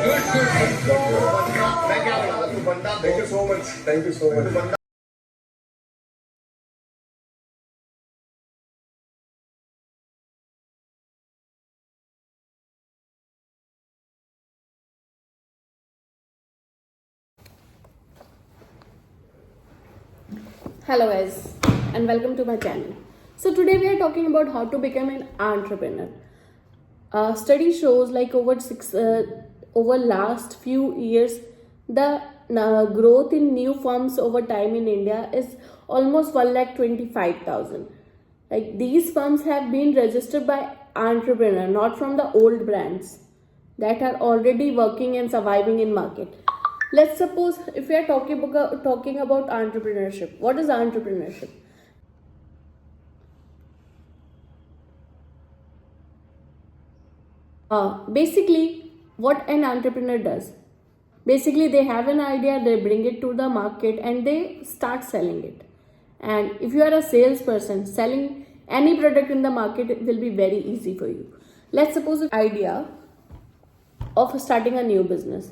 मैं क्या बता रहा तू बंदा thank you so much, thank you so much. Hello guys and welcome to my channel. So today we are talking about how to become an entrepreneur. Study shows like over last few years the growth in new firms over time in India is almost 1,25,000. Like these firms have been registered by entrepreneur, not from the old brands that are already working and surviving in market. Let's suppose if we are talking about entrepreneurship. What is entrepreneurship? Basically, what an entrepreneur does. Basically, they have an idea, they bring it to the market, and they start selling it. And if you are a salesperson, selling any product in the market will be very easy for you. Let's suppose an idea of starting a new business.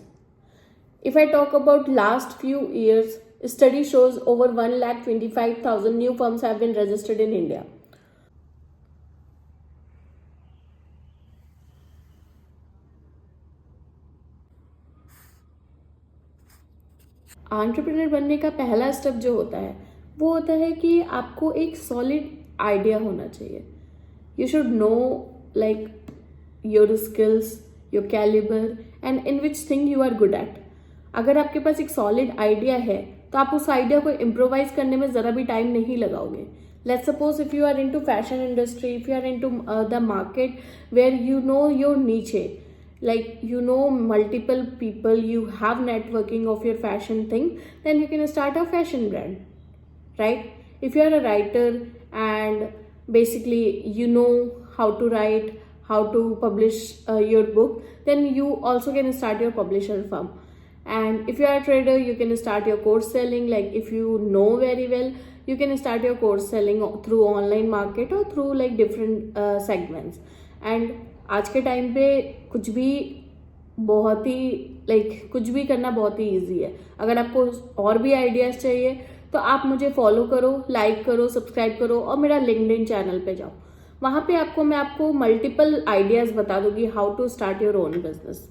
If I talk about last few years, study shows over 1,25,000 new firms have been registered in India. Entrepreneur बनने का पहला step जो होता है वो होता है कि आपको एक सॉलिड आइडिया होना चाहिए. You should know like your skills, your calibre and in which thing you are good at. अगर आपके पास एक सॉलिड आइडिया है तो आप उस आइडिया को इम्प्रोवाइज करने में ज़रा भी टाइम नहीं लगाओगे. Let's suppose if you are into fashion industry, if you are into the market where you know your niche, like you know multiple people, you have networking of your fashion thing, then you can start a fashion brand, right? If you are a writer and basically you know how to write, how to publish your book, then you also can start your publisher firm. And if you are a trader, you can start your course selling. Like if you know very well, you can start your course selling through online market or through like different segments. And आज के time पे कुछ भी बहुत ही कुछ भी करना बहुत ही ईजी है. अगर आपको और भी आइडियाज़ चाहिए तो आप मुझे फॉलो करो, लाइक करो, सब्सक्राइब करो और मेरा लिंक्डइन चैनल पे जाओ. वहाँ पे मैं आपको मल्टीपल आइडियाज़ बता दूंगी how to start your own business,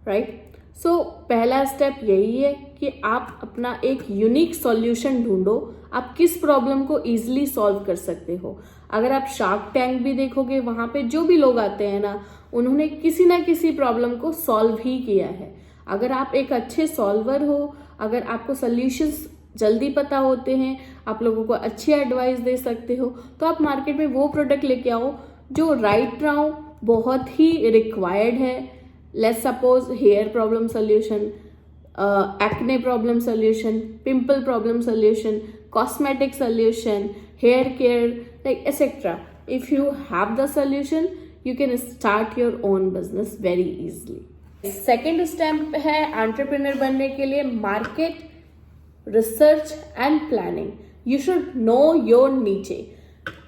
right? So पहला स्टेप यही है कि आप अपना एक यूनिक सॉल्यूशन ढूंढो. आप किस प्रॉब्लम को ईजिली सॉल्व कर सकते हो. अगर आप शार्क टैंक भी देखोगे, वहाँ पे जो भी लोग आते हैं ना, उन्होंने किसी ना किसी प्रॉब्लम को सॉल्व ही किया है. अगर आप एक अच्छे सॉल्वर हो, अगर आपको सॉल्यूशंस जल्दी पता होते हैं, आप लोगों को अच्छी एडवाइस दे सकते हो, तो आप मार्केट में वो प्रोडक्ट लेके आओ जो राइट नाउ बहुत ही रिक्वायर्ड है. Let's suppose hair problem solution, acne problem solution, pimple problem solution, cosmetic solution, hair care, like etc. If you have the solution, you can start your own business very easily. Second step है entrepreneur बनने के लिए market research and planning. You should no your नीचे.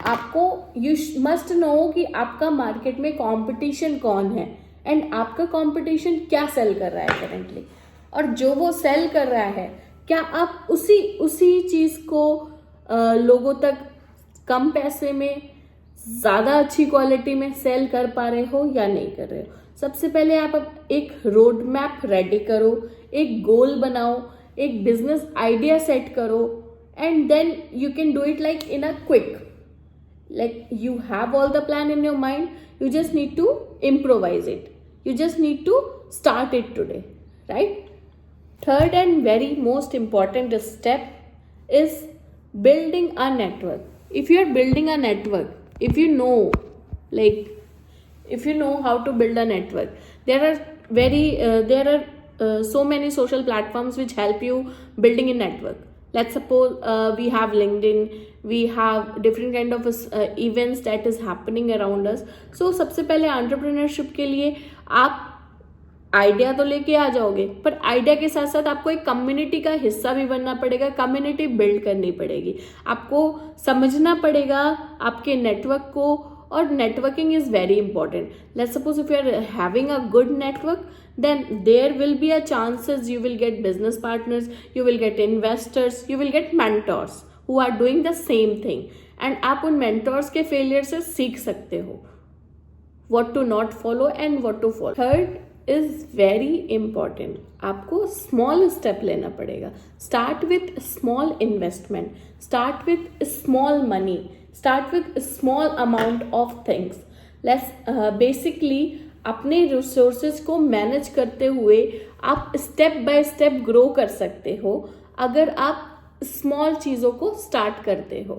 आपको you must know कि आपका market में competition कौन है एंड आपका कंपटीशन क्या सेल कर रहा है करेंटली, और जो वो सेल कर रहा है क्या आप उसी चीज को लोगों तक कम पैसे में ज्यादा अच्छी क्वालिटी में सेल कर पा रहे हो या नहीं कर रहे हो. सबसे पहले आप एक रोड मैप रेडी करो, एक गोल बनाओ, एक बिजनेस आइडिया सेट करो and then you can do it like in a quick. like you have all the plan in your mind, you just need to improvise it, you just need to start it today, right? Third and very most important step is building a network. If you are building a network, if you know how to build a network, there are so many social platforms which help you building a network. Let's suppose we have LinkedIn, we have different kind of events that is happening around us. So सबसे पहले entrepreneurship के लिए आप idea तो लेके आ जाओगे, पर idea के साथ साथ आपको एक कम्युनिटी का हिस्सा भी बनना पड़ेगा. कम्युनिटी बिल्ड करनी पड़ेगी, आपको समझना पड़ेगा आपके नेटवर्क को, और networking is very important. Let's suppose if you are having a good network, then there will be a chances you will get business partners, you will get investors, you will get mentors who are doing the same thing, and आप उन mentors के failure से सीख सकते हो what to not follow and what to follow. Third is very important. आपको small step लेना पड़ेगा. Start with small investment. Start with small money. Start with small amount of things. Basically अपने resources को manage करते हुए आप step by step grow कर सकते हो अगर आप small चीज़ों को start करते हो,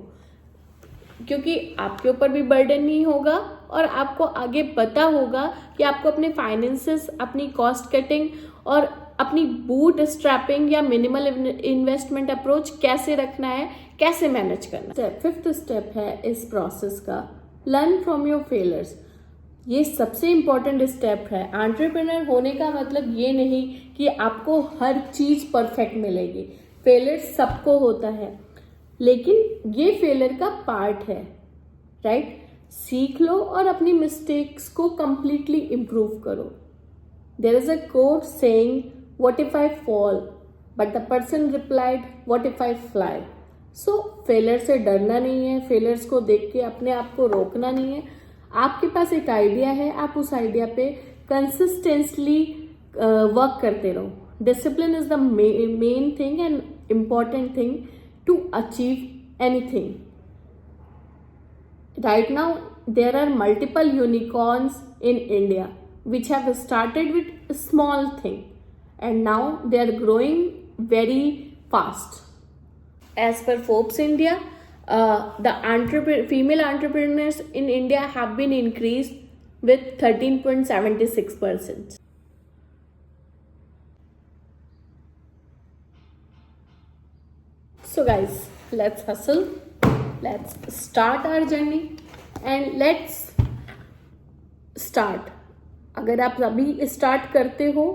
क्योंकि आपके ऊपर भी बर्डन नहीं होगा और आपको आगे पता होगा कि आपको अपने फाइनेंसेस, अपनी कॉस्ट कटिंग और अपनी बूट स्ट्रैपिंग या मिनिमल इन्वेस्टमेंट अप्रोच कैसे रखना है, कैसे मैनेज करना है. फिफ्थ स्टेप है इस प्रोसेस का, लर्न फ्रॉम योर फेलियर्स. ये सबसे इम्पॉर्टेंट स्टेप है. एंटरप्रेन्योर होने का मतलब ये नहीं कि आपको हर चीज परफेक्ट मिलेगी. फेलियर सबको होता है, लेकिन ये फेलियर का पार्ट है, राइट? सीख लो और अपनी मिस्टेक्स को कंप्लीटली इम्प्रूव करो. There is a quote saying what if I fall, but the person replied what if I fly. So failure से डरना नहीं है, फेलियर्स को देख के अपने आप को रोकना नहीं है. आपके पास एक आइडिया है, आप उस आइडिया पे कंसिस्टेंटली वर्क करते रहो. Discipline is the main thing and important thing to achieve anything. Right now there are multiple unicorns in India which have started with a small thing and now they are growing very fast. As per Forbes India, the female entrepreneurs in India have been increased with 13.76%. So guys, let's hustle, let's start our journey and let's start. अगर आप अभी start करते हो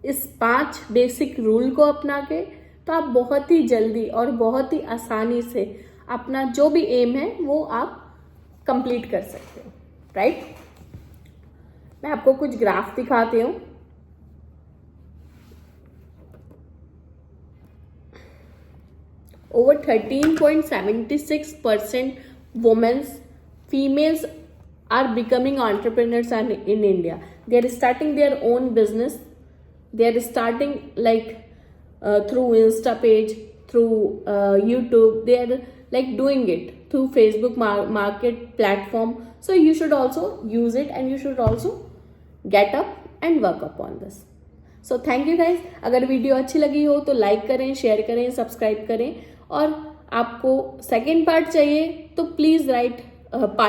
इस 5 basic rule को अपना के, तो आप बहुत ही जल्दी और बहुत ही आसानी से अपना जो भी एम है वो आप कंप्लीट कर सकते हो, राइट? मैं आपको कुछ ग्राफ दिखाती हूँ. Over 13.76% females are becoming entrepreneurs in India. They are starting their own business. They are starting through Insta page, through YouTube. They are doing it through Facebook market platform. So you should also use it and you should also get up and work upon this. So thank you guys. अगर video अच्छी लगी हो तो like करें, share करें, subscribe करें, और आपको सेकेंड पार्ट चाहिए तो प्लीज़ राइट